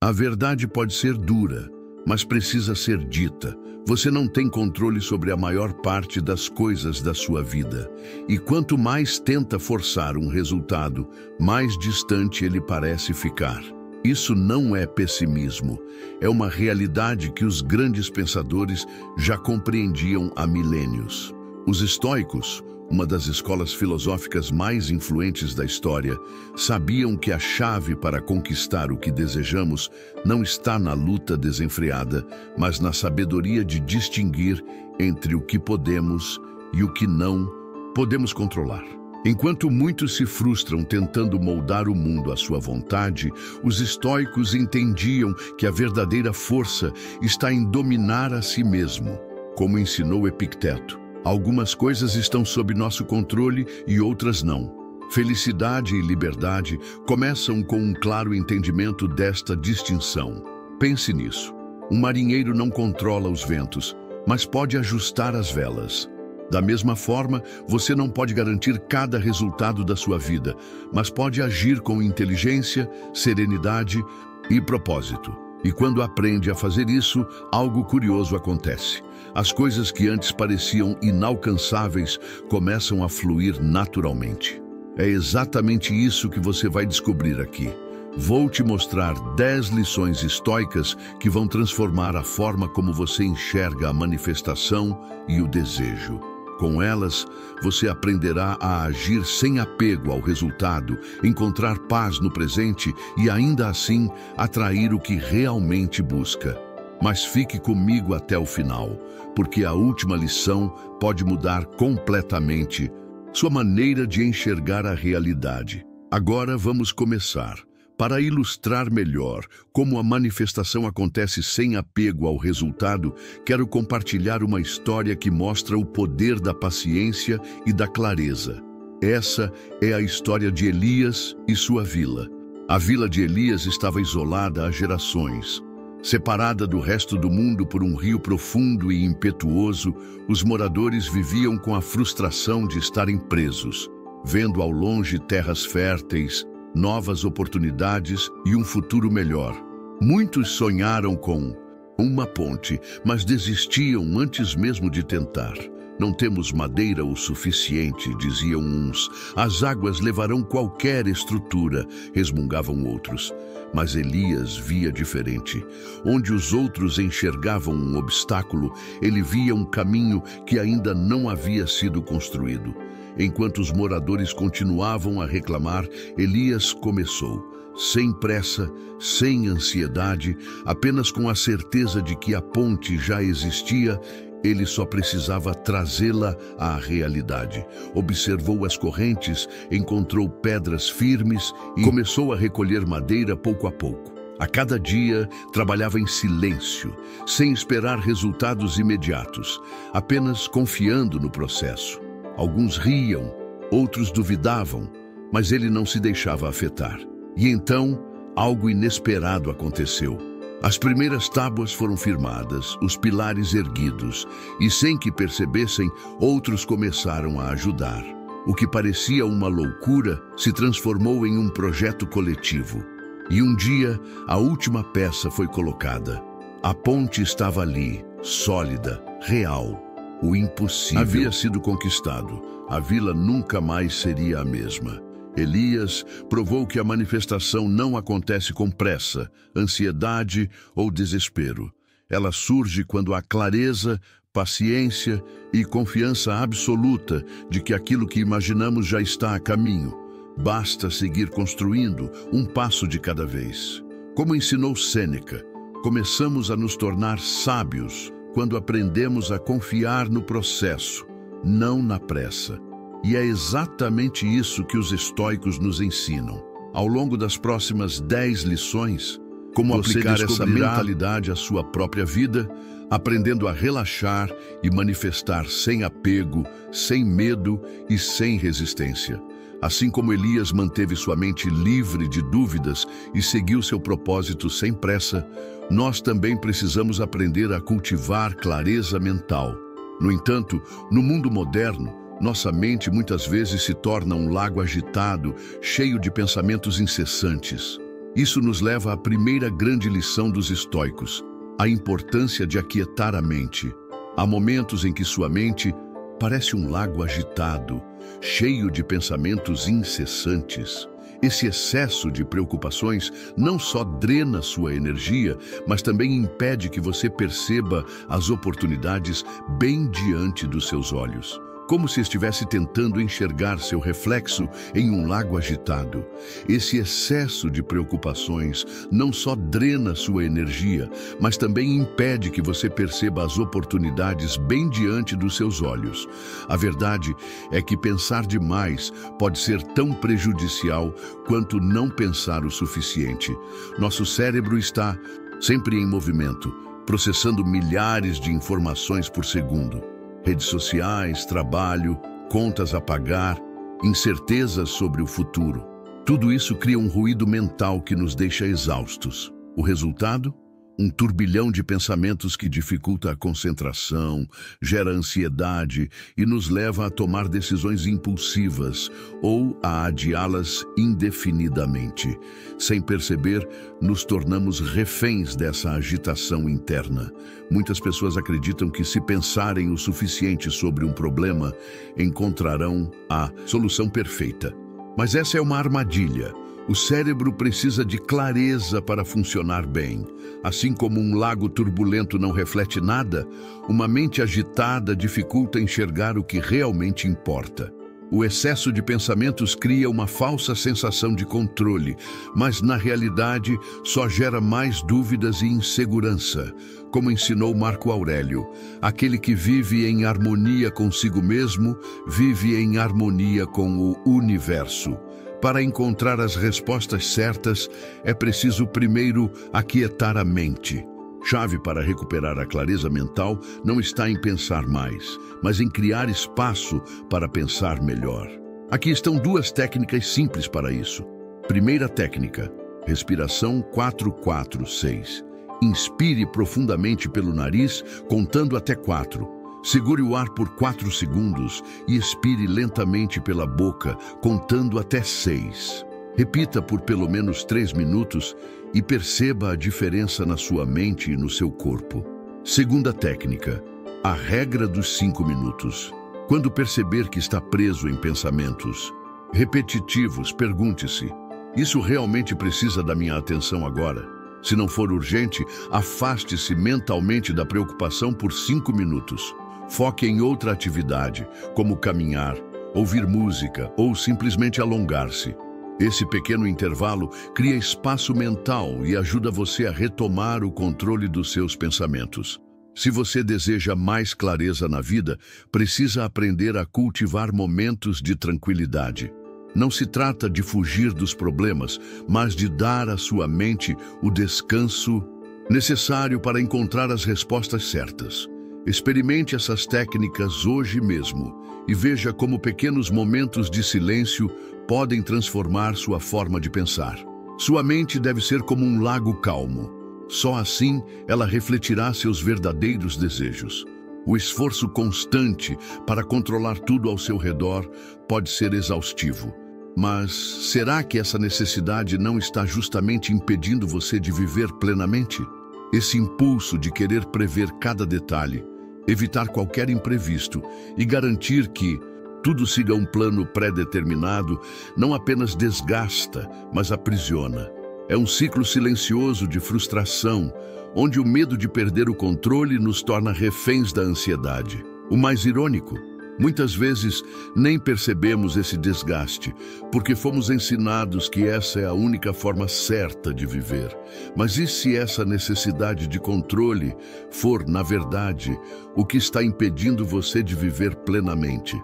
A verdade pode ser dura, mas precisa ser dita. Você não tem controle sobre a maior parte das coisas da sua vida. E quanto mais tenta forçar um resultado, mais distante ele parece ficar. Isso não é pessimismo. É uma realidade que os grandes pensadores já compreendiam há milênios. Os estoicos, uma das escolas filosóficas mais influentes da história, sabiam que a chave para conquistar o que desejamos não está na luta desenfreada, mas na sabedoria de distinguir entre o que podemos e o que não podemos controlar. Enquanto muitos se frustram tentando moldar o mundo à sua vontade, os estoicos entendiam que a verdadeira força está em dominar a si mesmo, como ensinou Epicteto. Algumas coisas estão sob nosso controle e outras não. Felicidade e liberdade começam com um claro entendimento desta distinção. Pense nisso. Um marinheiro não controla os ventos, mas pode ajustar as velas. Da mesma forma, você não pode garantir cada resultado da sua vida, mas pode agir com inteligência, serenidade e propósito. E quando aprende a fazer isso, algo curioso acontece. As coisas que antes pareciam inalcançáveis começam a fluir naturalmente. É exatamente isso que você vai descobrir aqui. Vou te mostrar 10 lições estoicas que vão transformar a forma como você enxerga a manifestação e o desejo. Com elas, você aprenderá a agir sem apego ao resultado, encontrar paz no presente e, ainda assim, atrair o que realmente busca. Mas fique comigo até o final, porque a última lição pode mudar completamente sua maneira de enxergar a realidade. Agora vamos começar. Para ilustrar melhor como a manifestação acontece sem apego ao resultado, quero compartilhar uma história que mostra o poder da paciência e da clareza. Essa é a história de Elias e sua vila. A vila de Elias estava isolada há gerações. Separada do resto do mundo por um rio profundo e impetuoso, os moradores viviam com a frustração de estarem presos, vendo ao longe terras férteis, novas oportunidades e um futuro melhor. Muitos sonharam com uma ponte, mas desistiam antes mesmo de tentar. Não temos madeira o suficiente, diziam uns. As águas levarão qualquer estrutura, resmungavam outros. Mas Elias via diferente. Onde os outros enxergavam um obstáculo, ele via um caminho que ainda não havia sido construído. Enquanto os moradores continuavam a reclamar, Elias começou. Sem pressa, sem ansiedade, apenas com a certeza de que a ponte já existia, ele só precisava trazê-la à realidade. Observou as correntes, encontrou pedras firmes e começou a recolher madeira pouco a pouco. A cada dia, trabalhava em silêncio, sem esperar resultados imediatos, apenas confiando no processo. Alguns riam, outros duvidavam, mas ele não se deixava afetar. E então, algo inesperado aconteceu. As primeiras tábuas foram firmadas, os pilares erguidos, e sem que percebessem, outros começaram a ajudar. O que parecia uma loucura se transformou em um projeto coletivo. E um dia, a última peça foi colocada. A ponte estava ali, sólida, real. O impossível havia sido conquistado. A vila nunca mais seria a mesma. Elias provou que a manifestação não acontece com pressa, ansiedade ou desespero. Ela surge quando há clareza, paciência e confiança absoluta de que aquilo que imaginamos já está a caminho. Basta seguir construindo um passo de cada vez. Como ensinou Sêneca, começamos a nos tornar sábios quando aprendemos a confiar no processo, não na pressa. E é exatamente isso que os estoicos nos ensinam. Ao longo das próximas 10 lições, como aplicar essa mentalidade à sua própria vida, aprendendo a relaxar e manifestar sem apego, sem medo e sem resistência. Assim como Elias manteve sua mente livre de dúvidas e seguiu seu propósito sem pressa, nós também precisamos aprender a cultivar clareza mental. No entanto, no mundo moderno, nossa mente muitas vezes se torna um lago agitado, cheio de pensamentos incessantes. Isso nos leva à primeira grande lição dos estoicos, a importância de aquietar a mente. Há momentos em que sua mente parece um lago agitado, cheio de pensamentos incessantes. Esse excesso de preocupações não só drena sua energia, mas também impede que você perceba as oportunidades bem diante dos seus olhos, como se estivesse tentando enxergar seu reflexo em um lago agitado. Esse excesso de preocupações não só drena sua energia, mas também impede que você perceba as oportunidades bem diante dos seus olhos. A verdade é que pensar demais pode ser tão prejudicial quanto não pensar o suficiente. Nosso cérebro está sempre em movimento, processando milhares de informações por segundo. Redes sociais, trabalho, contas a pagar, incertezas sobre o futuro. Tudo isso cria um ruído mental que nos deixa exaustos. O resultado? Um turbilhão de pensamentos que dificulta a concentração, gera ansiedade e nos leva a tomar decisões impulsivas ou a adiá-las indefinidamente. Sem perceber, nos tornamos reféns dessa agitação interna. Muitas pessoas acreditam que, se pensarem o suficiente sobre um problema, encontrarão a solução perfeita. Mas essa é uma armadilha. O cérebro precisa de clareza para funcionar bem. Assim como um lago turbulento não reflete nada, uma mente agitada dificulta enxergar o que realmente importa. O excesso de pensamentos cria uma falsa sensação de controle, mas na realidade só gera mais dúvidas e insegurança. Como ensinou Marco Aurélio, aquele que vive em harmonia consigo mesmo, vive em harmonia com o universo. Para encontrar as respostas certas, é preciso primeiro aquietar a mente. Chave para recuperar a clareza mental não está em pensar mais, mas em criar espaço para pensar melhor. Aqui estão duas técnicas simples para isso. Primeira técnica, respiração 4-4-6. Inspire profundamente pelo nariz, contando até 4. Segure o ar por 4 segundos e expire lentamente pela boca, contando até 6. Repita por pelo menos 3 minutos e perceba a diferença na sua mente e no seu corpo. Segunda técnica, a regra dos 5 minutos. Quando perceber que está preso em pensamentos repetitivos, pergunte-se: isso realmente precisa da minha atenção agora? Se não for urgente, afaste-se mentalmente da preocupação por 5 minutos. Foque em outra atividade, como caminhar, ouvir música ou simplesmente alongar-se. Esse pequeno intervalo cria espaço mental e ajuda você a retomar o controle dos seus pensamentos. Se você deseja mais clareza na vida, precisa aprender a cultivar momentos de tranquilidade. Não se trata de fugir dos problemas, mas de dar à sua mente o descanso necessário para encontrar as respostas certas. Experimente essas técnicas hoje mesmo e veja como pequenos momentos de silêncio podem transformar sua forma de pensar. Sua mente deve ser como um lago calmo. Só assim ela refletirá seus verdadeiros desejos. O esforço constante para controlar tudo ao seu redor pode ser exaustivo. Mas será que essa necessidade não está justamente impedindo você de viver plenamente? Esse impulso de querer prever cada detalhe, evitar qualquer imprevisto e garantir que tudo siga um plano pré-determinado não apenas desgasta, mas aprisiona. É um ciclo silencioso de frustração, onde o medo de perder o controle nos torna reféns da ansiedade. O mais irônico, muitas vezes nem percebemos esse desgaste, porque fomos ensinados que essa é a única forma certa de viver. Mas e se essa necessidade de controle for, na verdade, o que está impedindo você de viver plenamente?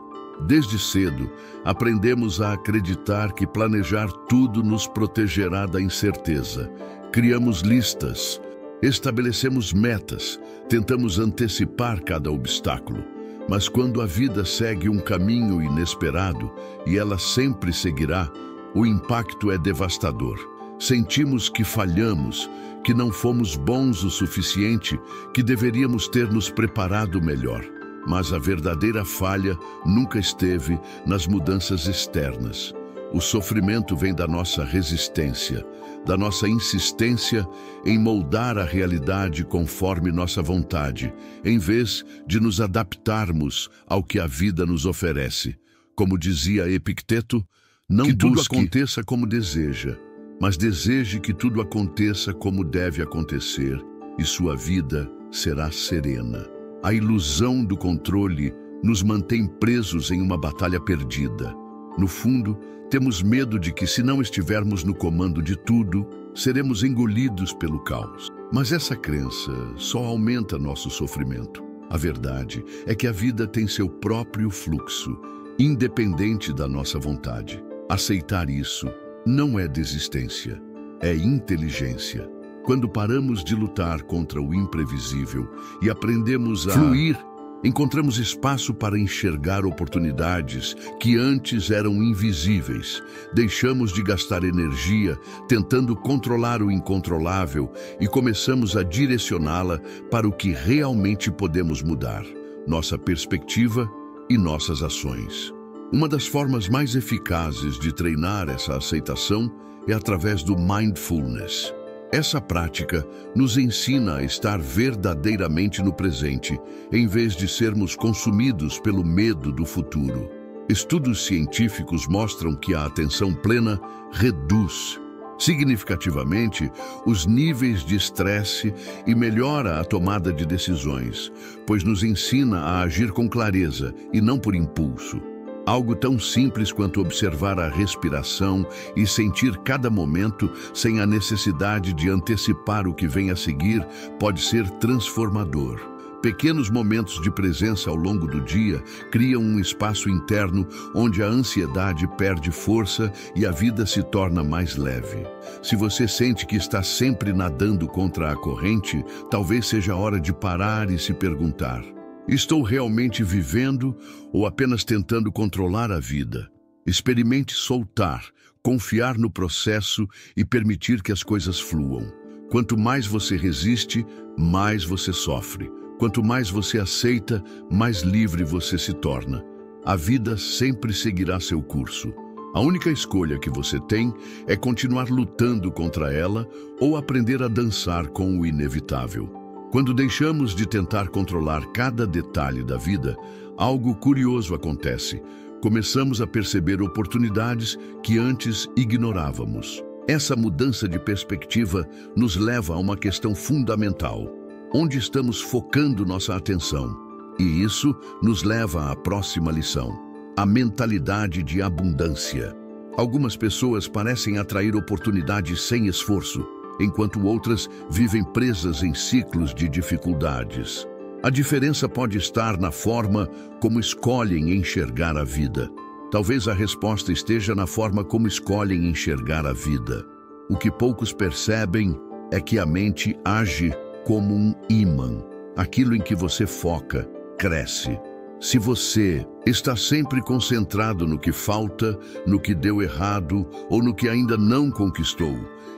Desde cedo, aprendemos a acreditar que planejar tudo nos protegerá da incerteza. Criamos listas, estabelecemos metas, tentamos antecipar cada obstáculo. Mas quando a vida segue um caminho inesperado, e ela sempre seguirá, o impacto é devastador. Sentimos que falhamos, que não fomos bons o suficiente, que deveríamos ter nos preparado melhor. Mas a verdadeira falha nunca esteve nas mudanças externas. O sofrimento vem da nossa resistência, da nossa insistência em moldar a realidade conforme nossa vontade, em vez de nos adaptarmos ao que a vida nos oferece. Como dizia Epicteto, não que tudo aconteça como deseja, mas deseje que tudo aconteça como deve acontecer, e sua vida será serena. A ilusão do controle nos mantém presos em uma batalha perdida. No fundo, temos medo de que, se não estivermos no comando de tudo, seremos engolidos pelo caos. Mas essa crença só aumenta nosso sofrimento. A verdade é que a vida tem seu próprio fluxo, independente da nossa vontade. Aceitar isso não é desistência, é inteligência. Quando paramos de lutar contra o imprevisível e aprendemos a fluir, encontramos espaço para enxergar oportunidades que antes eram invisíveis. Deixamos de gastar energia tentando controlar o incontrolável e começamos a direcioná-la para o que realmente podemos mudar, nossa perspectiva e nossas ações. Uma das formas mais eficazes de treinar essa aceitação é através do mindfulness. Essa prática nos ensina a estar verdadeiramente no presente, em vez de sermos consumidos pelo medo do futuro. Estudos científicos mostram que a atenção plena reduz significativamente os níveis de estresse e melhora a tomada de decisões, pois nos ensina a agir com clareza e não por impulso. Algo tão simples quanto observar a respiração e sentir cada momento sem a necessidade de antecipar o que vem a seguir pode ser transformador. Pequenos momentos de presença ao longo do dia criam um espaço interno onde a ansiedade perde força e a vida se torna mais leve. Se você sente que está sempre nadando contra a corrente, talvez seja a hora de parar e se perguntar: estou realmente vivendo ou apenas tentando controlar a vida? Experimente soltar, confiar no processo e permitir que as coisas fluam. Quanto mais você resiste, mais você sofre. Quanto mais você aceita, mais livre você se torna. A vida sempre seguirá seu curso. A única escolha que você tem é continuar lutando contra ela ou aprender a dançar com o inevitável. Quando deixamos de tentar controlar cada detalhe da vida, algo curioso acontece. Começamos a perceber oportunidades que antes ignorávamos. Essa mudança de perspectiva nos leva a uma questão fundamental: onde estamos focando nossa atenção? E isso nos leva à próxima lição: a mentalidade de abundância. Algumas pessoas parecem atrair oportunidades sem esforço, enquanto outras vivem presas em ciclos de dificuldades. A diferença pode estar na forma como escolhem enxergar a vida. Talvez a resposta esteja na forma como escolhem enxergar a vida. O que poucos percebem é que a mente age como um ímã. Aquilo em que você foca, cresce. Se você está sempre concentrado no que falta, no que deu errado ou no que ainda não conquistou,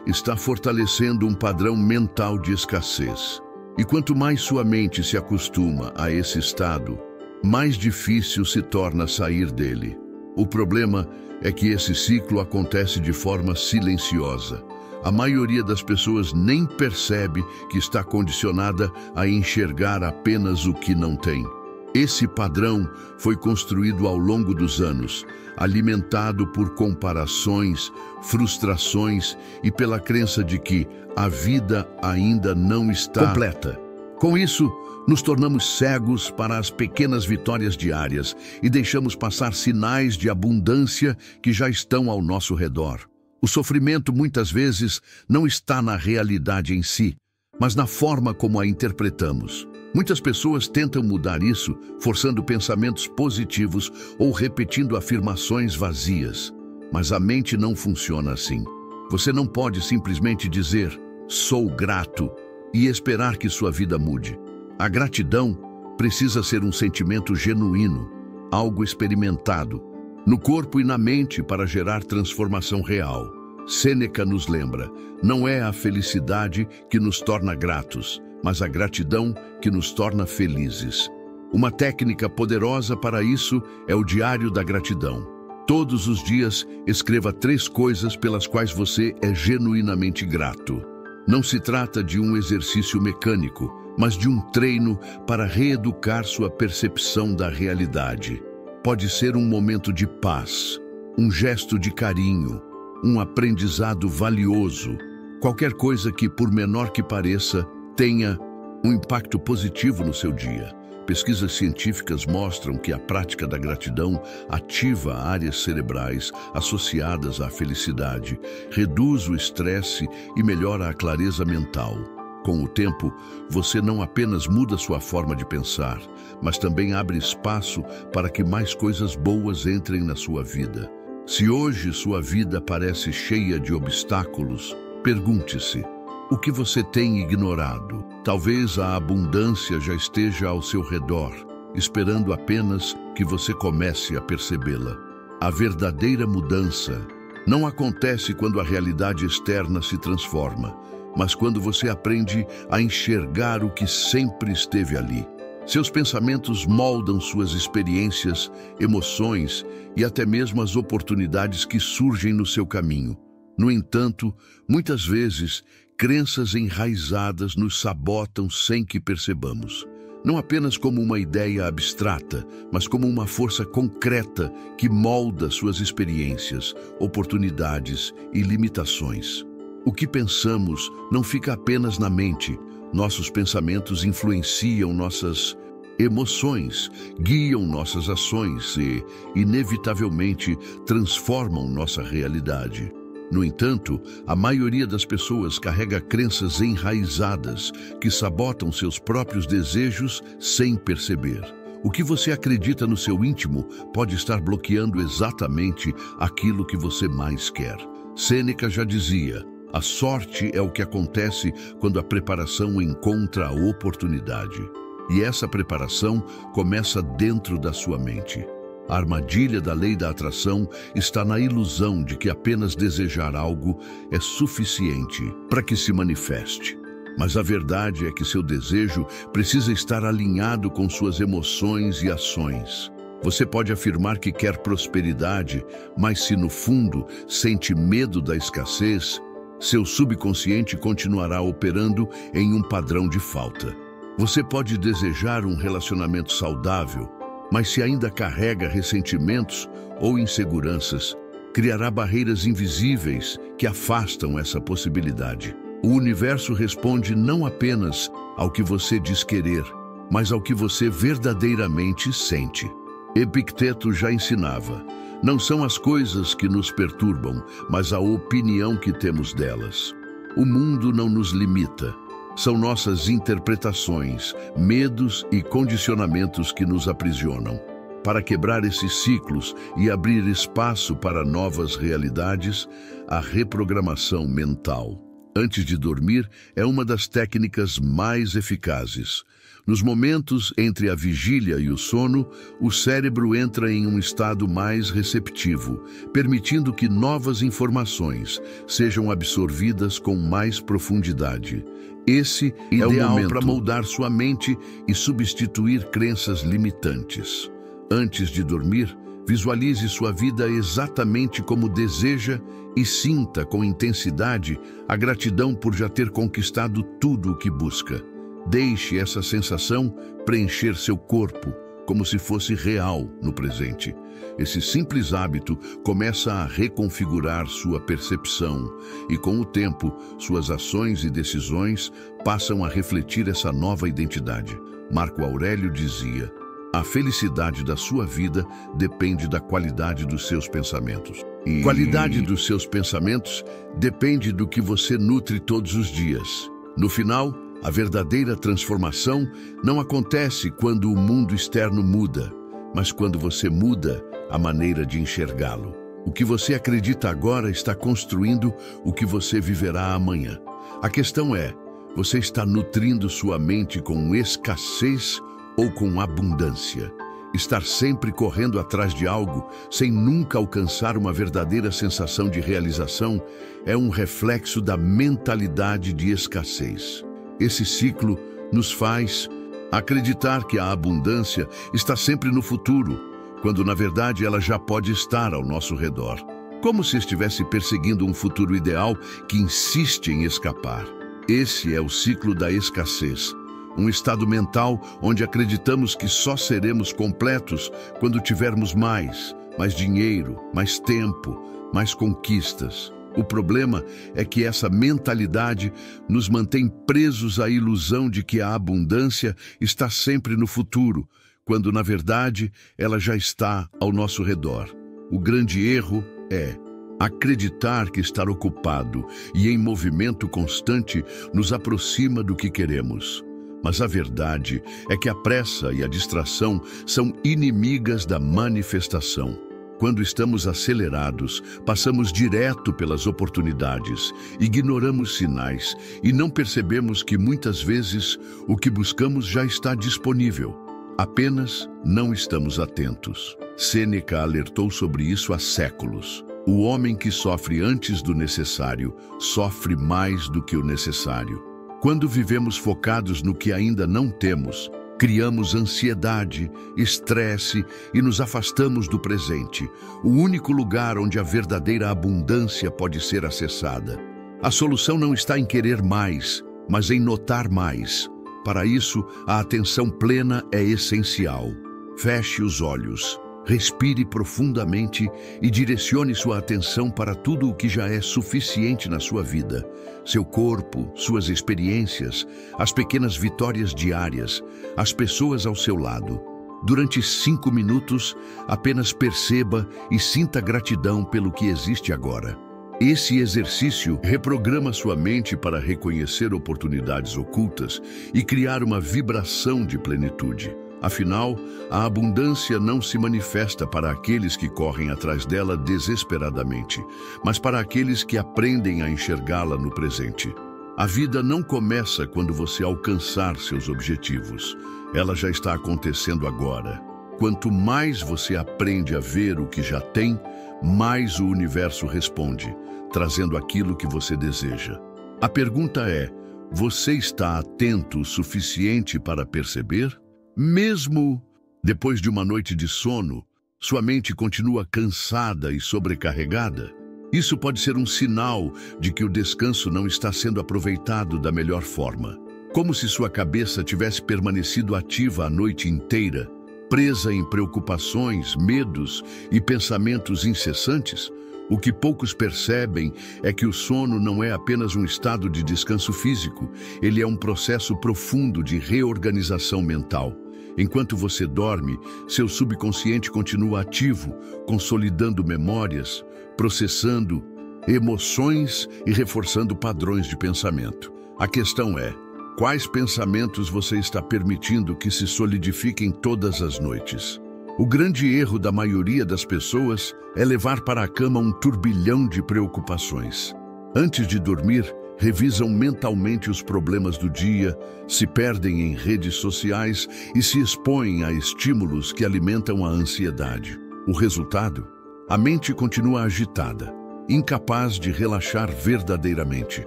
está fortalecendo um padrão mental de escassez. E quanto mais sua mente se acostuma a esse estado, mais difícil se torna sair dele. O problema é que esse ciclo acontece de forma silenciosa. A maioria das pessoas nem percebe que está condicionada a enxergar apenas o que não tem. Esse padrão foi construído ao longo dos anos, alimentado por comparações, frustrações e pela crença de que a vida ainda não está completa. Com isso, nos tornamos cegos para as pequenas vitórias diárias e deixamos passar sinais de abundância que já estão ao nosso redor. O sofrimento muitas vezes não está na realidade em si, mas na forma como a interpretamos. Muitas pessoas tentam mudar isso, forçando pensamentos positivos ou repetindo afirmações vazias. Mas a mente não funciona assim. Você não pode simplesmente dizer "sou grato" e esperar que sua vida mude. A gratidão precisa ser um sentimento genuíno, algo experimentado, no corpo e na mente para gerar transformação real. Sêneca nos lembra: não é a felicidade que nos torna gratos, mas a gratidão que nos torna felizes. Uma técnica poderosa para isso é o diário da gratidão. Todos os dias, escreva 3 coisas pelas quais você é genuinamente grato. Não se trata de um exercício mecânico, mas de um treino para reeducar sua percepção da realidade. Pode ser um momento de paz, um gesto de carinho, um aprendizado valioso, qualquer coisa que, por menor que pareça, tenha um impacto positivo no seu dia. Pesquisas científicas mostram que a prática da gratidão ativa áreas cerebrais associadas à felicidade, reduz o estresse e melhora a clareza mental. Com o tempo, você não apenas muda sua forma de pensar, mas também abre espaço para que mais coisas boas entrem na sua vida. Se hoje sua vida parece cheia de obstáculos, pergunte-se: o que você tem ignorado? Talvez a abundância já esteja ao seu redor, esperando apenas que você comece a percebê-la. A verdadeira mudança não acontece quando a realidade externa se transforma, mas quando você aprende a enxergar o que sempre esteve ali. Seus pensamentos moldam suas experiências, emoções e até mesmo as oportunidades que surgem no seu caminho. No entanto, muitas vezes, crenças enraizadas nos sabotam sem que percebamos. Não apenas como uma ideia abstrata, mas como uma força concreta que molda suas experiências, oportunidades e limitações. O que pensamos não fica apenas na mente. Nossos pensamentos influenciam nossas emoções, guiam nossas ações e, inevitavelmente, transformam nossa realidade. No entanto, a maioria das pessoas carrega crenças enraizadas que sabotam seus próprios desejos sem perceber. O que você acredita no seu íntimo pode estar bloqueando exatamente aquilo que você mais quer. Sêneca já dizia: a sorte é o que acontece quando a preparação encontra a oportunidade. E essa preparação começa dentro da sua mente. A armadilha da lei da atração está na ilusão de que apenas desejar algo é suficiente para que se manifeste. Mas a verdade é que seu desejo precisa estar alinhado com suas emoções e ações. Você pode afirmar que quer prosperidade, mas se no fundo sente medo da escassez, seu subconsciente continuará operando em um padrão de falta. Você pode desejar um relacionamento saudável, mas se ainda carrega ressentimentos ou inseguranças, criará barreiras invisíveis que afastam essa possibilidade. O universo responde não apenas ao que você diz querer, mas ao que você verdadeiramente sente. Epicteto já ensinava: não são as coisas que nos perturbam, mas a opinião que temos delas. O mundo não nos limita. São nossas interpretações, medos e condicionamentos que nos aprisionam. Para quebrar esses ciclos e abrir espaço para novas realidades, a reprogramação mental, antes de dormir, é uma das técnicas mais eficazes. Nos momentos entre a vigília e o sono, o cérebro entra em um estado mais receptivo, permitindo que novas informações sejam absorvidas com mais profundidade. Esse é o momento para moldar sua mente e substituir crenças limitantes. Antes de dormir, visualize sua vida exatamente como deseja e sinta com intensidade a gratidão por já ter conquistado tudo o que busca. Deixe essa sensação preencher seu corpo, como se fosse real no presente. Esse simples hábito começa a reconfigurar sua percepção e, com o tempo, suas ações e decisões passam a refletir essa nova identidade. Marco Aurélio dizia: a felicidade da sua vida depende da qualidade dos seus pensamentos. E qualidade dos seus pensamentos depende do que você nutre todos os dias. No final, a verdadeira transformação não acontece quando o mundo externo muda, mas quando você muda a maneira de enxergá-lo. O que você acredita agora está construindo o que você viverá amanhã. A questão é: você está nutrindo sua mente com escassez ou com abundância? Estar sempre correndo atrás de algo, sem nunca alcançar uma verdadeira sensação de realização, é um reflexo da mentalidade de escassez. Esse ciclo nos faz acreditar que a abundância está sempre no futuro, quando na verdade ela já pode estar ao nosso redor, como se estivesse perseguindo um futuro ideal que insiste em escapar. Esse é o ciclo da escassez, um estado mental onde acreditamos que só seremos completos quando tivermos mais dinheiro, mais tempo, mais conquistas. O problema é que essa mentalidade nos mantém presos à ilusão de que a abundância está sempre no futuro, quando na verdade ela já está ao nosso redor. O grande erro é acreditar que estar ocupado e em movimento constante nos aproxima do que queremos. Mas a verdade é que a pressa e a distração são inimigas da manifestação. Quando estamos acelerados, passamos direto pelas oportunidades, ignoramos sinais e não percebemos que muitas vezes o que buscamos já está disponível. Apenas não estamos atentos. Sêneca alertou sobre isso há séculos. O homem que sofre antes do necessário, sofre mais do que o necessário. Quando vivemos focados no que ainda não temos, criamos ansiedade, estresse e nos afastamos do presente, o único lugar onde a verdadeira abundância pode ser acessada. A solução não está em querer mais, mas em notar mais. Para isso, a atenção plena é essencial. Feche os olhos, respire profundamente e direcione sua atenção para tudo o que já é suficiente na sua vida. Seu corpo, suas experiências, as pequenas vitórias diárias, as pessoas ao seu lado. Durante 5 minutos, apenas perceba e sinta gratidão pelo que existe agora. Esse exercício reprograma sua mente para reconhecer oportunidades ocultas e criar uma vibração de plenitude. Afinal, a abundância não se manifesta para aqueles que correm atrás dela desesperadamente, mas para aqueles que aprendem a enxergá-la no presente. A vida não começa quando você alcançar seus objetivos. Ela já está acontecendo agora. Quanto mais você aprende a ver o que já tem, mais o universo responde, trazendo aquilo que você deseja. A pergunta é: você está atento o suficiente para perceber? Mesmo depois de uma noite de sono, sua mente continua cansada e sobrecarregada? Isso pode ser um sinal de que o descanso não está sendo aproveitado da melhor forma. Como se sua cabeça tivesse permanecido ativa a noite inteira, presa em preocupações, medos e pensamentos incessantes. O que poucos percebem é que o sono não é apenas um estado de descanso físico, ele é um processo profundo de reorganização mental. Enquanto você dorme, seu subconsciente continua ativo, consolidando memórias, processando emoções e reforçando padrões de pensamento. A questão é: quais pensamentos você está permitindo que se solidifiquem todas as noites? O grande erro da maioria das pessoas é levar para a cama um turbilhão de preocupações. Antes de dormir, revisam mentalmente os problemas do dia, se perdem em redes sociais e se expõem a estímulos que alimentam a ansiedade. O resultado? A mente continua agitada, incapaz de relaxar verdadeiramente.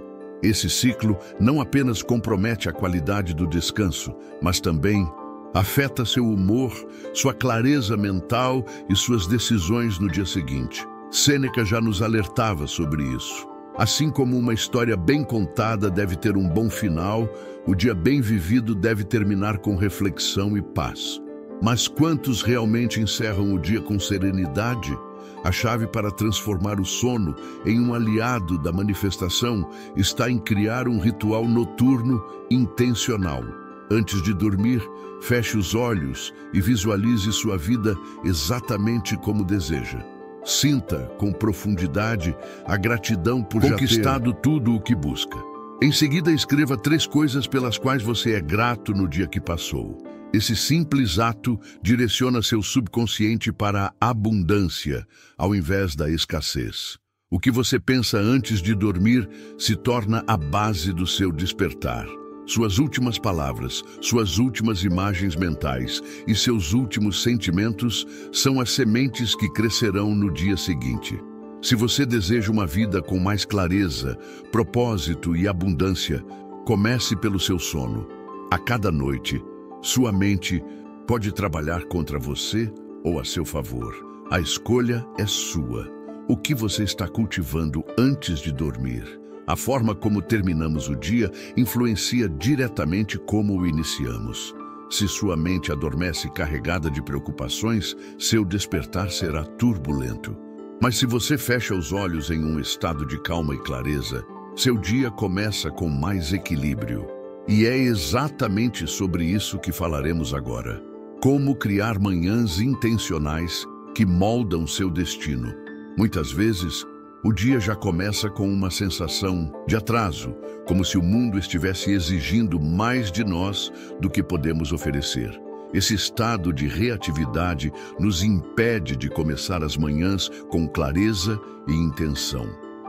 Esse ciclo não apenas compromete a qualidade do descanso, mas também afeta seu humor, sua clareza mental e suas decisões no dia seguinte. Sêneca já nos alertava sobre isso. Assim como uma história bem contada deve ter um bom final, o dia bem vivido deve terminar com reflexão e paz. Mas quantos realmente encerram o dia com serenidade? A chave para transformar o sono em um aliado da manifestação está em criar um ritual noturno intencional. Antes de dormir, feche os olhos e visualize sua vida exatamente como deseja. Sinta com profundidade a gratidão por conquistado já ter tudo o que busca. Em seguida, escreva 3 coisas pelas quais você é grato no dia que passou. Esse simples ato direciona seu subconsciente para a abundância, ao invés da escassez. O que você pensa antes de dormir se torna a base do seu despertar. Suas últimas palavras, suas últimas imagens mentais e seus últimos sentimentos são as sementes que crescerão no dia seguinte. Se você deseja uma vida com mais clareza, propósito e abundância, comece pelo seu sono. A cada noite, sua mente pode trabalhar contra você ou a seu favor. A escolha é sua. O que você está cultivando antes de dormir? A forma como terminamos o dia influencia diretamente como o iniciamos. Se sua mente adormece carregada de preocupações, seu despertar será turbulento. Mas se você fecha os olhos em um estado de calma e clareza, seu dia começa com mais equilíbrio. E é exatamente sobre isso que falaremos agora. Como criar manhãs intencionais que moldam seu destino. Muitas vezes, o dia já começa com uma sensação de atraso, como se o mundo estivesse exigindo mais de nós do que podemos oferecer. Esse estado de reatividade nos impede de começar as manhãs com clareza e intenção.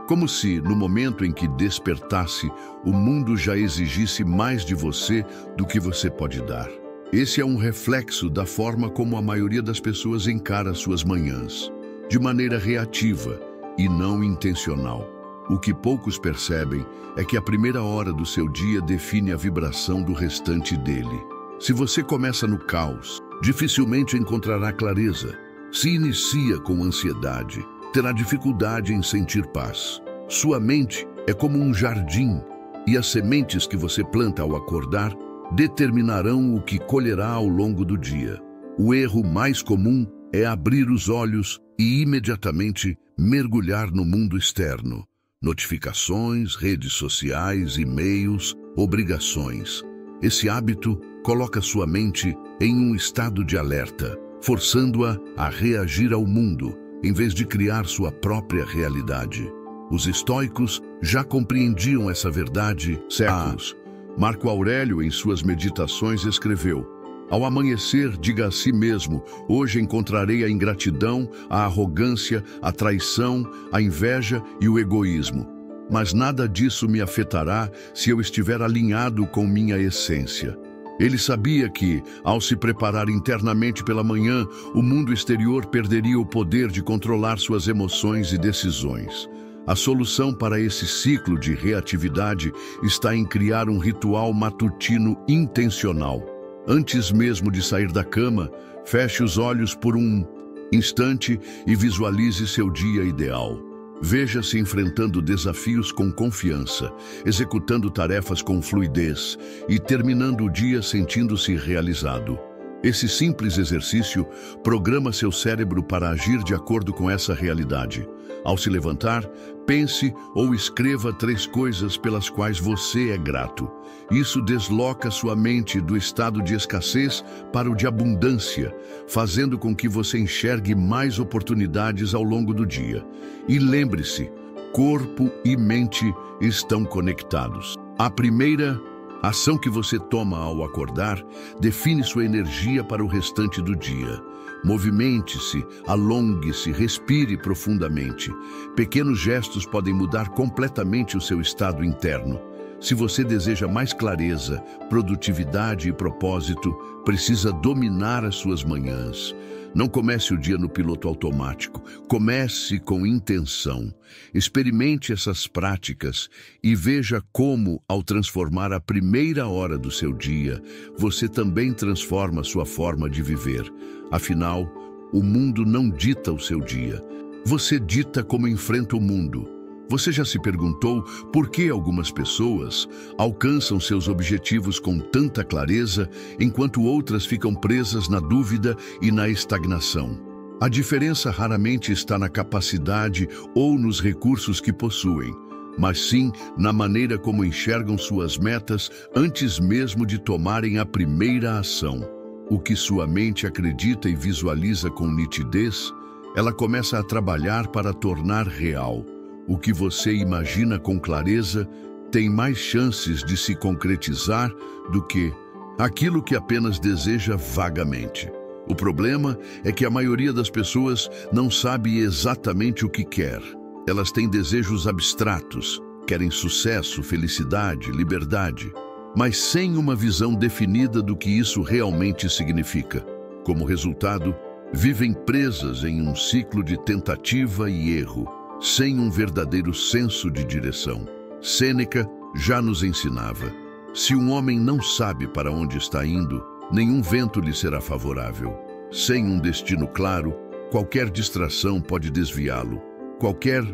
Como se, no momento em que despertasse, o mundo já exigisse mais de você do que você pode dar. Esse é um reflexo da forma como a maioria das pessoas encara suas manhãs, de maneira reativa e não intencional. O que poucos percebem é que a primeira hora do seu dia define a vibração do restante dele. Se você começa no caos, dificilmente encontrará clareza. Se inicia com ansiedade, terá dificuldade em sentir paz. Sua mente é como um jardim, e as sementes que você planta ao acordar determinarão o que colherá ao longo do dia. O erro mais comum é abrir os olhos e imediatamente mergulhar no mundo externo. Notificações, redes sociais, e-mails, obrigações. Esse hábito coloca sua mente em um estado de alerta, forçando-a a reagir ao mundo, em vez de criar sua própria realidade. Os estoicos já compreendiam essa verdade séculos. Marco Aurélio, em suas meditações, escreveu: ao amanhecer, diga a si mesmo, hoje encontrarei a ingratidão, a arrogância, a traição, a inveja e o egoísmo. Mas nada disso me afetará se eu estiver alinhado com minha essência. Ele sabia que, ao se preparar internamente pela manhã, o mundo exterior perderia o poder de controlar suas emoções e decisões. A solução para esse ciclo de reatividade está em criar um ritual matutino intencional. Antes mesmo de sair da cama, feche os olhos por um instante e visualize seu dia ideal. Veja-se enfrentando desafios com confiança, executando tarefas com fluidez e terminando o dia sentindo-se realizado. Esse simples exercício programa seu cérebro para agir de acordo com essa realidade. Ao se levantar, pense ou escreva 3 coisas pelas quais você é grato. Isso desloca sua mente do estado de escassez para o de abundância, fazendo com que você enxergue mais oportunidades ao longo do dia. E lembre-se, corpo e mente estão conectados. A primeira ação que você toma ao acordar define sua energia para o restante do dia. Movimente-se, alongue-se, respire profundamente. Pequenos gestos podem mudar completamente o seu estado interno. Se você deseja mais clareza, produtividade e propósito, precisa dominar as suas manhãs. Não comece o dia no piloto automático. Comece com intenção. Experimente essas práticas e veja como, ao transformar a primeira hora do seu dia, você também transforma sua forma de viver. Afinal, o mundo não dita o seu dia. Você dita como enfrenta o mundo. Você já se perguntou por que algumas pessoas alcançam seus objetivos com tanta clareza, enquanto outras ficam presas na dúvida e na estagnação? A diferença raramente está na capacidade ou nos recursos que possuem, mas sim na maneira como enxergam suas metas antes mesmo de tomarem a primeira ação. O que sua mente acredita e visualiza com nitidez, ela começa a trabalhar para tornar real. O que você imagina com clareza tem mais chances de se concretizar do que aquilo que apenas deseja vagamente. O problema é que a maioria das pessoas não sabe exatamente o que quer. Elas têm desejos abstratos, querem sucesso, felicidade, liberdade, mas sem uma visão definida do que isso realmente significa. Como resultado, vivem presas em um ciclo de tentativa e erro, sem um verdadeiro senso de direção. Sêneca já nos ensinava: se um homem não sabe para onde está indo, nenhum vento lhe será favorável. Sem um destino claro, qualquer distração pode desviá-lo. Qualquer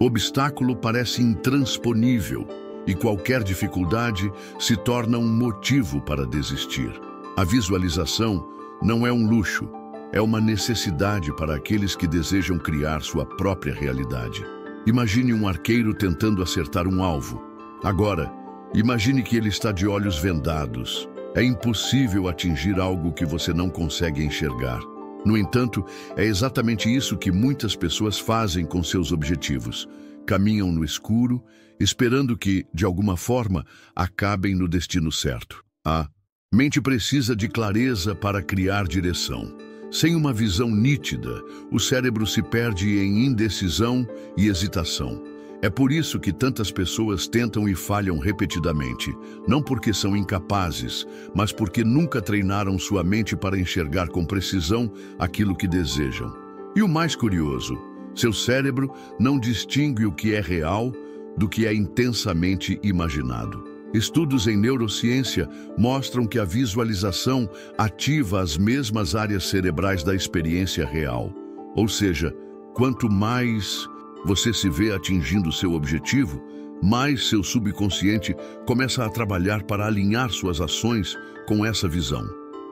obstáculo parece intransponível e qualquer dificuldade se torna um motivo para desistir. A visualização não é um luxo, é uma necessidade para aqueles que desejam criar sua própria realidade. Imagine um arqueiro tentando acertar um alvo. Agora, imagine que ele está de olhos vendados. É impossível atingir algo que você não consegue enxergar. No entanto, é exatamente isso que muitas pessoas fazem com seus objetivos. Caminham no escuro, esperando que, de alguma forma, acabem no destino certo. A mente precisa de clareza para criar direção. Sem uma visão nítida, o cérebro se perde em indecisão e hesitação. É por isso que tantas pessoas tentam e falham repetidamente, não porque são incapazes, mas porque nunca treinaram sua mente para enxergar com precisão aquilo que desejam. E o mais curioso, seu cérebro não distingue o que é real do que é intensamente imaginado. Estudos em neurociência mostram que a visualização ativa as mesmas áreas cerebrais da experiência real. Ou seja, quanto mais você se vê atingindo seu objetivo, mais seu subconsciente começa a trabalhar para alinhar suas ações com essa visão.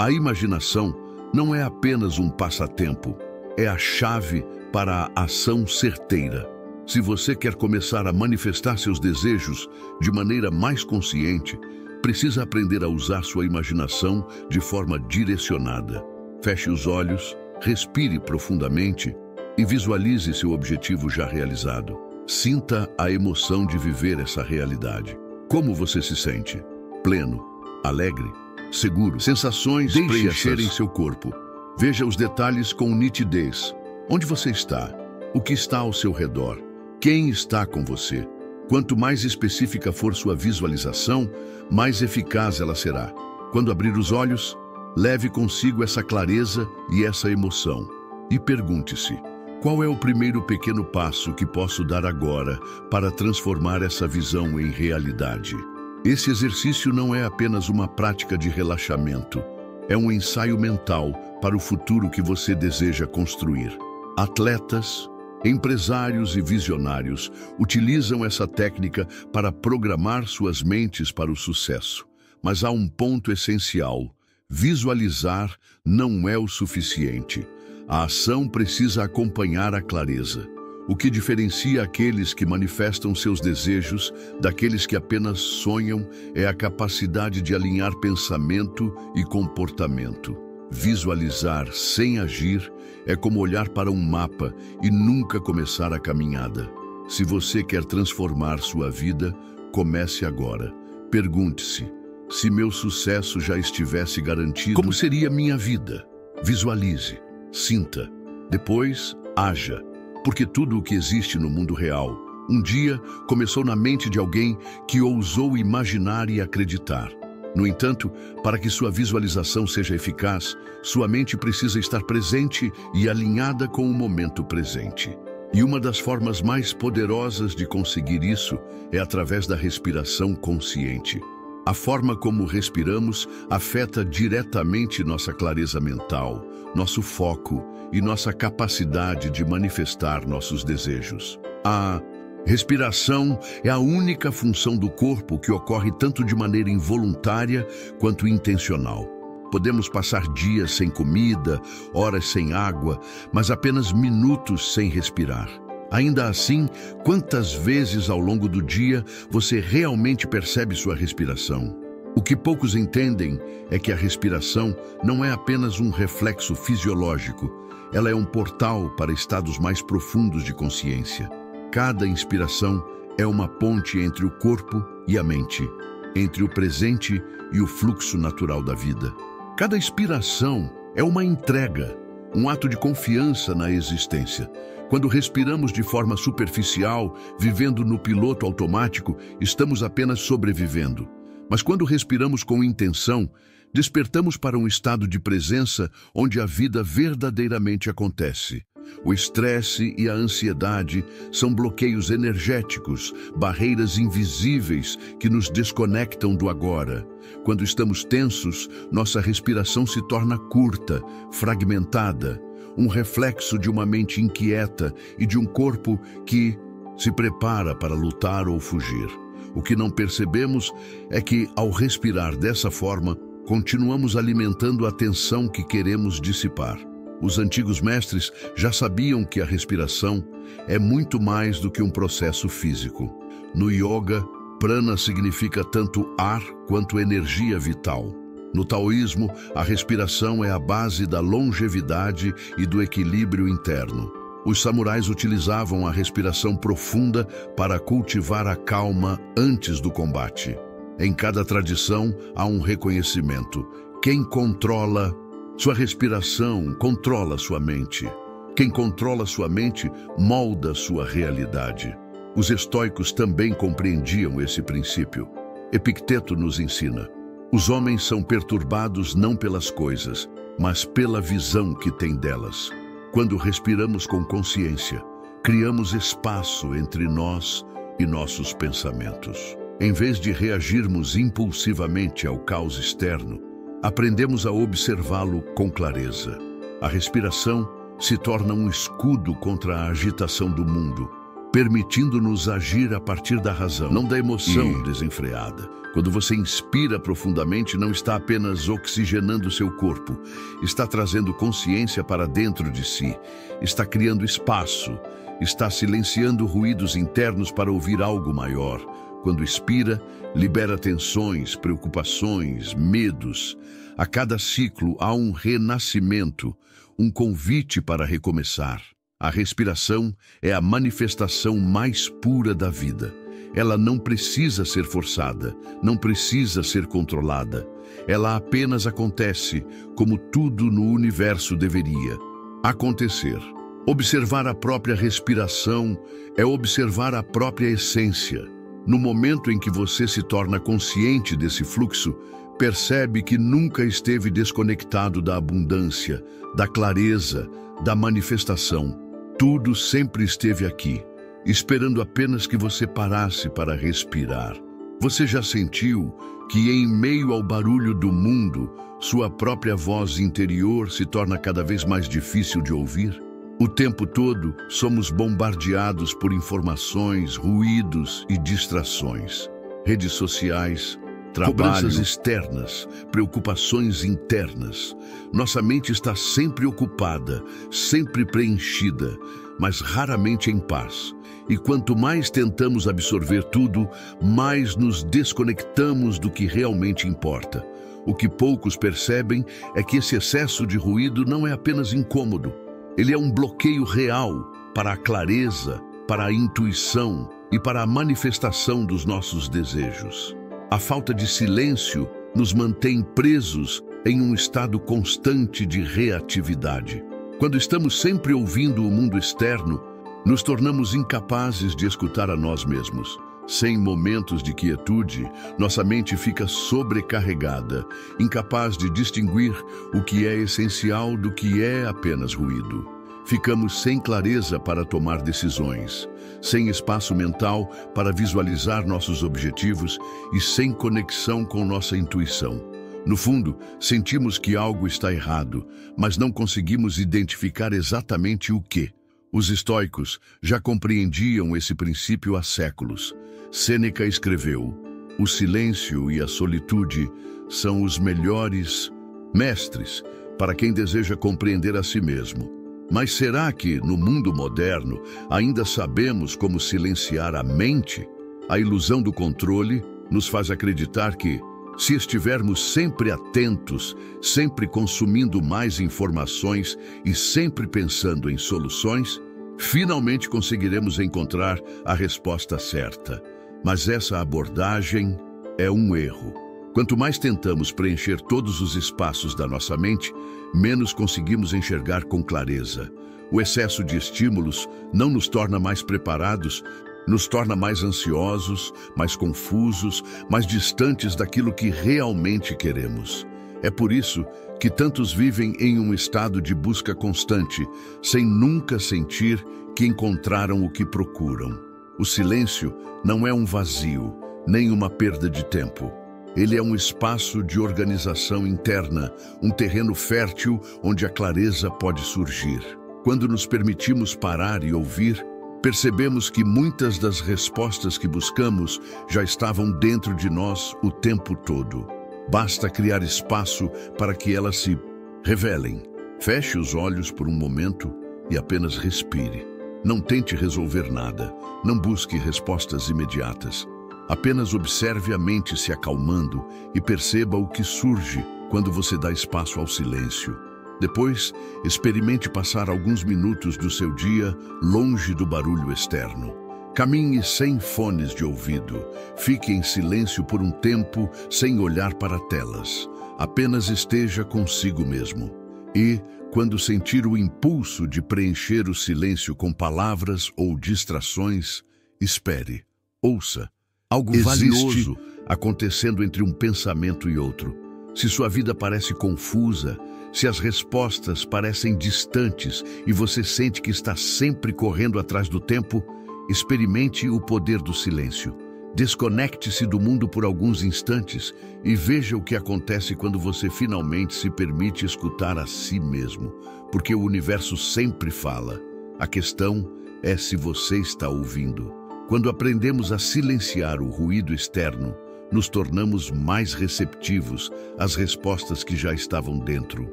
A imaginação não é apenas um passatempo, é a chave para a ação certeira. Se você quer começar a manifestar seus desejos de maneira mais consciente, precisa aprender a usar sua imaginação de forma direcionada. Feche os olhos, respire profundamente e visualize seu objetivo já realizado. Sinta a emoção de viver essa realidade. Como você se sente? Pleno, alegre, seguro. Sensações preencherem seu corpo. Veja os detalhes com nitidez. Onde você está? O que está ao seu redor? Quem está com você? Quanto mais específica for sua visualização, mais eficaz ela será. Quando abrir os olhos, leve consigo essa clareza e essa emoção. E pergunte-se: qual é o primeiro pequeno passo que posso dar agora para transformar essa visão em realidade? Esse exercício não é apenas uma prática de relaxamento, é um ensaio mental para o futuro que você deseja construir. Atletas, empresários e visionários utilizam essa técnica para programar suas mentes para o sucesso. Mas há um ponto essencial: visualizar não é o suficiente. A ação precisa acompanhar a clareza. O que diferencia aqueles que manifestam seus desejos daqueles que apenas sonham é a capacidade de alinhar pensamento e comportamento. Visualizar sem agir é como olhar para um mapa e nunca começar a caminhada. Se você quer transformar sua vida, comece agora. Pergunte-se: se meu sucesso já estivesse garantido, como seria minha vida? Visualize. Sinta, depois haja, porque tudo o que existe no mundo real, um dia começou na mente de alguém que ousou imaginar e acreditar. No entanto, para que sua visualização seja eficaz, sua mente precisa estar presente e alinhada com o momento presente. E uma das formas mais poderosas de conseguir isso é através da respiração consciente. A forma como respiramos afeta diretamente nossa clareza mental, nosso foco e nossa capacidade de manifestar nossos desejos. A respiração é a única função do corpo que ocorre tanto de maneira involuntária quanto intencional. Podemos passar dias sem comida, horas sem água, mas apenas minutos sem respirar. Ainda assim, quantas vezes ao longo do dia você realmente percebe sua respiração? O que poucos entendem é que a respiração não é apenas um reflexo fisiológico, ela é um portal para estados mais profundos de consciência. Cada inspiração é uma ponte entre o corpo e a mente, entre o presente e o fluxo natural da vida. Cada inspiração é uma entrega, um ato de confiança na existência. Quando respiramos de forma superficial, vivendo no piloto automático, estamos apenas sobrevivendo. Mas quando respiramos com intenção, despertamos para um estado de presença onde a vida verdadeiramente acontece. O estresse e a ansiedade são bloqueios energéticos, barreiras invisíveis que nos desconectam do agora. Quando estamos tensos, nossa respiração se torna curta, fragmentada, um reflexo de uma mente inquieta e de um corpo que se prepara para lutar ou fugir. O que não percebemos é que, ao respirar dessa forma, continuamos alimentando a tensão que queremos dissipar. Os antigos mestres já sabiam que a respiração é muito mais do que um processo físico. No yoga, prana significa tanto ar quanto energia vital. No taoísmo, a respiração é a base da longevidade e do equilíbrio interno. Os samurais utilizavam a respiração profunda para cultivar a calma antes do combate. Em cada tradição há um reconhecimento. Quem controla sua respiração controla sua mente. Quem controla sua mente molda sua realidade. Os estoicos também compreendiam esse princípio. Epicteto nos ensina: os homens são perturbados não pelas coisas, mas pela visão que têm delas. Quando respiramos com consciência, criamos espaço entre nós e nossos pensamentos. Em vez de reagirmos impulsivamente ao caos externo, aprendemos a observá-lo com clareza. A respiração se torna um escudo contra a agitação do mundo, permitindo-nos agir a partir da razão, não da emoção desenfreada. Quando você inspira profundamente, não está apenas oxigenando seu corpo, está trazendo consciência para dentro de si, está criando espaço, está silenciando ruídos internos para ouvir algo maior. Quando expira, libera tensões, preocupações, medos. A cada ciclo há um renascimento, um convite para recomeçar. A respiração é a manifestação mais pura da vida. Ela não precisa ser forçada, não precisa ser controlada. Ela apenas acontece como tudo no universo deveria acontecer. Observar a própria respiração é observar a própria essência. No momento em que você se torna consciente desse fluxo, percebe que nunca esteve desconectado da abundância, da clareza, da manifestação. Tudo sempre esteve aqui, esperando apenas que você parasse para respirar. Você já sentiu que, em meio ao barulho do mundo, sua própria voz interior se torna cada vez mais difícil de ouvir? O tempo todo, somos bombardeados por informações, ruídos e distrações. Redes sociais, cobranças externas, preocupações internas. Nossa mente está sempre ocupada, sempre preenchida, mas raramente em paz. E quanto mais tentamos absorver tudo, mais nos desconectamos do que realmente importa. O que poucos percebem é que esse excesso de ruído não é apenas incômodo. Ele é um bloqueio real para a clareza, para a intuição e para a manifestação dos nossos desejos. A falta de silêncio nos mantém presos em um estado constante de reatividade. Quando estamos sempre ouvindo o mundo externo, nos tornamos incapazes de escutar a nós mesmos. Sem momentos de quietude, nossa mente fica sobrecarregada, incapaz de distinguir o que é essencial do que é apenas ruído. Ficamos sem clareza para tomar decisões, sem espaço mental para visualizar nossos objetivos e sem conexão com nossa intuição. No fundo, sentimos que algo está errado, mas não conseguimos identificar exatamente o que. Os estoicos já compreendiam esse princípio há séculos. Sêneca escreveu: o silêncio e a solitude são os melhores mestres para quem deseja compreender a si mesmo. Mas será que, no mundo moderno, ainda sabemos como silenciar a mente? A ilusão do controle nos faz acreditar que, se estivermos sempre atentos, sempre consumindo mais informações e sempre pensando em soluções, finalmente conseguiremos encontrar a resposta certa. Mas essa abordagem é um erro. Quanto mais tentamos preencher todos os espaços da nossa mente, menos conseguimos enxergar com clareza. O excesso de estímulos não nos torna mais preparados, nos torna mais ansiosos, mais confusos, mais distantes daquilo que realmente queremos. É por isso que tantos vivem em um estado de busca constante, sem nunca sentir que encontraram o que procuram. O silêncio não é um vazio, nem uma perda de tempo. Ele é um espaço de organização interna, um terreno fértil onde a clareza pode surgir. Quando nos permitimos parar e ouvir, percebemos que muitas das respostas que buscamos já estavam dentro de nós o tempo todo. Basta criar espaço para que elas se revelem. Feche os olhos por um momento e apenas respire. Não tente resolver nada, não busque respostas imediatas. Apenas observe a mente se acalmando e perceba o que surge quando você dá espaço ao silêncio. Depois, experimente passar alguns minutos do seu dia longe do barulho externo. Caminhe sem fones de ouvido. Fique em silêncio por um tempo sem olhar para telas. Apenas esteja consigo mesmo. E, quando sentir o impulso de preencher o silêncio com palavras ou distrações, espere, ouça. Algo valioso acontecendo entre um pensamento e outro. Se sua vida parece confusa, se as respostas parecem distantes e você sente que está sempre correndo atrás do tempo, experimente o poder do silêncio. Desconecte-se do mundo por alguns instantes e veja o que acontece quando você finalmente se permite escutar a si mesmo, porque o universo sempre fala. A questão é se você está ouvindo. Quando aprendemos a silenciar o ruído externo, nos tornamos mais receptivos às respostas que já estavam dentro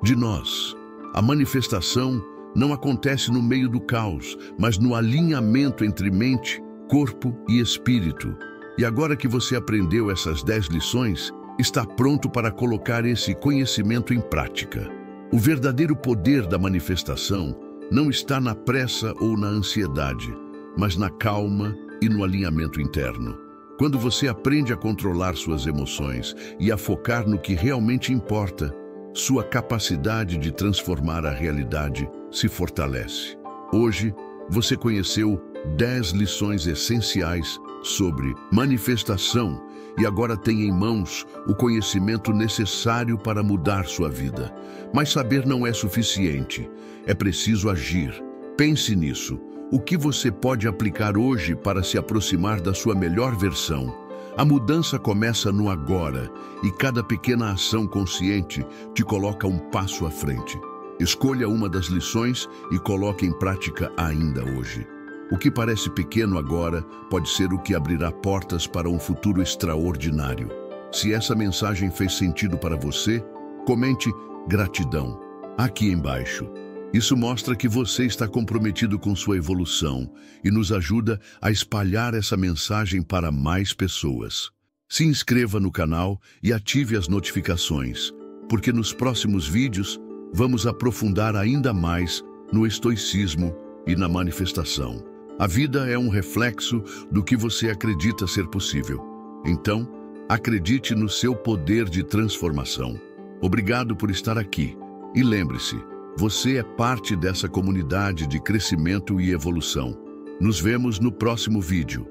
de nós. A manifestação não acontece no meio do caos, mas no alinhamento entre mente, corpo e espírito. E agora que você aprendeu essas 10 lições, está pronto para colocar esse conhecimento em prática. O verdadeiro poder da manifestação não está na pressa ou na ansiedade, mas na calma e no alinhamento interno. Quando você aprende a controlar suas emoções e a focar no que realmente importa, sua capacidade de transformar a realidade se fortalece. Hoje, você conheceu 10 lições essenciais sobre manifestação e agora tem em mãos o conhecimento necessário para mudar sua vida. Mas saber não é suficiente. É preciso agir. Pense nisso. O que você pode aplicar hoje para se aproximar da sua melhor versão? A mudança começa no agora e cada pequena ação consciente te coloca um passo à frente. Escolha uma das lições e coloque em prática ainda hoje. O que parece pequeno agora pode ser o que abrirá portas para um futuro extraordinário. Se essa mensagem fez sentido para você, comente gratidão aqui embaixo. Isso mostra que você está comprometido com sua evolução e nos ajuda a espalhar essa mensagem para mais pessoas. Se inscreva no canal e ative as notificações, porque nos próximos vídeos vamos aprofundar ainda mais no estoicismo e na manifestação. A vida é um reflexo do que você acredita ser possível. Então, acredite no seu poder de transformação. Obrigado por estar aqui. E lembre-se, você é parte dessa comunidade de crescimento e evolução. Nos vemos no próximo vídeo.